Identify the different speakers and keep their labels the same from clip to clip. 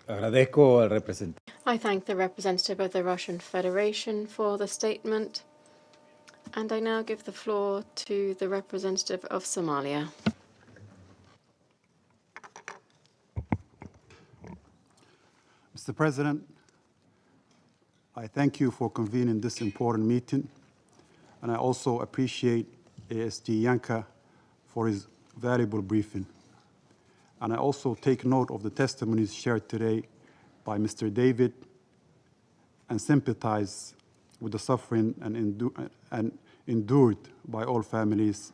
Speaker 1: Agradezco al representante.
Speaker 2: I thank the representative of the Russian Federation for the statement, and I now give the floor to the representative of Somalia.
Speaker 3: Mr. President, I thank you for convening this important meeting, and I also appreciate ASG Yanka for his valuable briefing. And I also take note of the testimonies shared today by Mr. David and sympathize with the suffering and endured by all families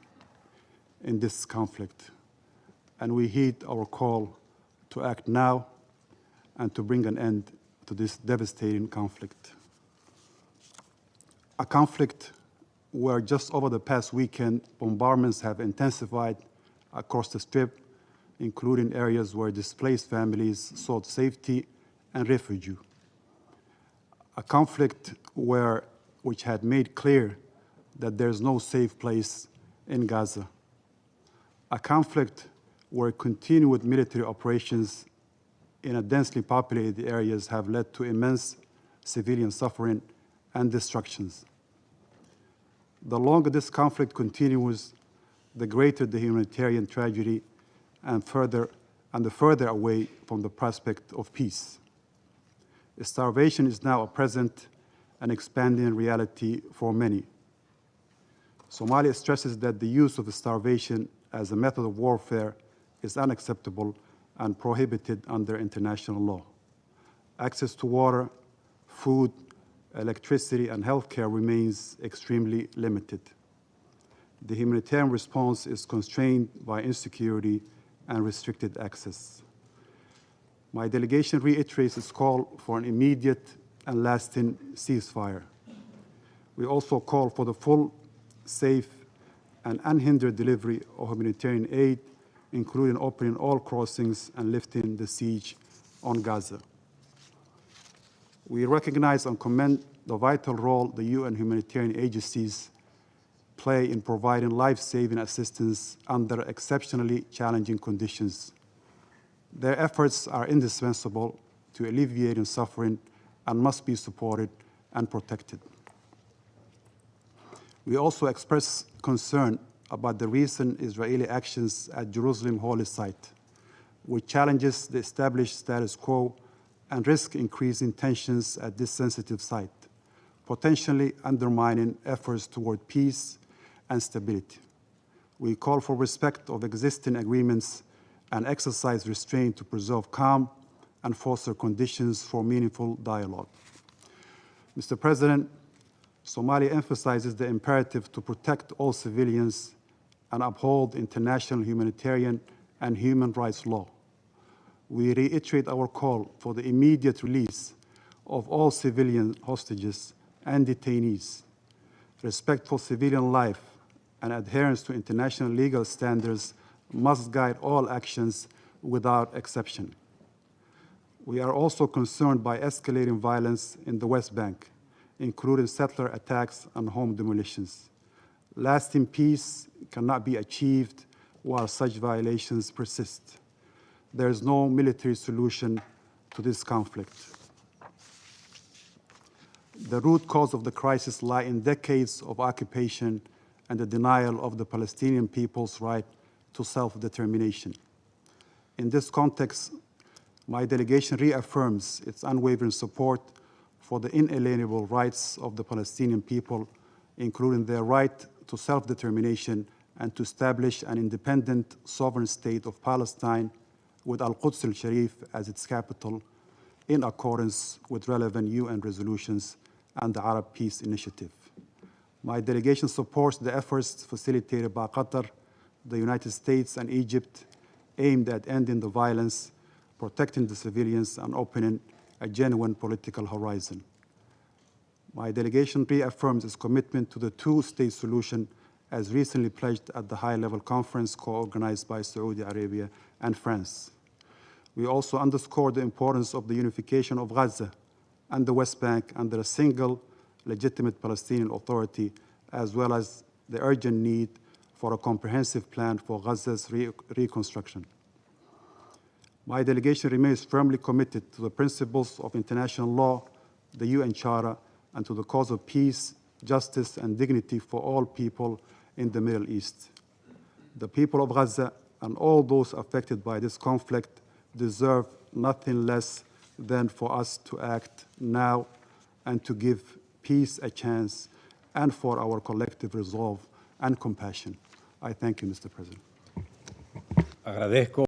Speaker 3: in this conflict. And we heed our call to act now and to bring an end to this devastating conflict. A conflict where just over the past weekend, bombardments have intensified across the Strip, including areas where displaced families sought safety and refuge. A conflict which had made clear that there's no safe place in Gaza. A conflict where continued military operations in a densely populated areas have led to immense civilian suffering and destructions. The longer this conflict continues, the greater the humanitarian tragedy and the further away from the prospect of peace. Starvation is now a present and expanding reality for many. Somalia stresses that the use of starvation as a method of warfare is unacceptable and prohibited under international law. Access to water, food, electricity, and healthcare remains extremely limited. The humanitarian response is constrained by insecurity and restricted access. My delegation reiterates its call for an immediate and lasting ceasefire. We also call for the full, safe, and unhindered delivery of humanitarian aid, including opening all crossings and lifting the siege on Gaza. We recognize and commend the vital role the UN humanitarian agencies play in providing life-saving assistance under exceptionally challenging conditions. Their efforts are indispensable to alleviating suffering and must be supported and protected. We also express concern about the recent Israeli actions at Jerusalem Holy Site, which challenges the established status quo and risk increasing tensions at this sensitive site, potentially undermining efforts toward peace and stability. We call for respect of existing agreements and exercise restraint to preserve calm and foster conditions for meaningful dialogue. Mr. President, Somalia emphasizes the imperative to protect all civilians and uphold international humanitarian and human rights law. We reiterate our call for the immediate release of all civilian hostages and detainees. Respect for civilian life and adherence to international legal standards must guide all actions without exception. We are also concerned by escalating violence in the West Bank, including settler attacks and home demolitions. Lasting peace cannot be achieved while such violations persist. There is no military solution to this conflict. The root cause of the crisis lies in decades of occupation and the denial of the Palestinian people's right to self-determination. In this context, my delegation reaffirms its unwavering support for the inalienable rights of the Palestinian people, including their right to self-determination and to establish an independent sovereign state of Palestine with Al-Quds al-Sharif as its capital, in accordance with relevant UN resolutions and the Arab Peace Initiative. My delegation supports the efforts facilitated by Qatar, the United States, and Egypt aimed at ending the violence, protecting the civilians, and opening a genuine political horizon. My delegation reaffirms its commitment to the two-state solution as recently pledged at the high-level conference co-organized by Saudi Arabia and France. We also underscore the importance of the unification of Gaza and the West Bank under a single legitimate Palestinian Authority, as well as the urgent need for a comprehensive plan for Gaza's reconstruction. My delegation remains firmly committed to the principles of international law, the UN Charter, and to the cause of peace, justice, and dignity for all people in the Middle East. The people of Gaza and all those affected by this conflict deserve nothing less than for us to act now and to give peace a chance, and for our collective resolve and compassion. I thank you, Mr. President.
Speaker 1: Agradezco.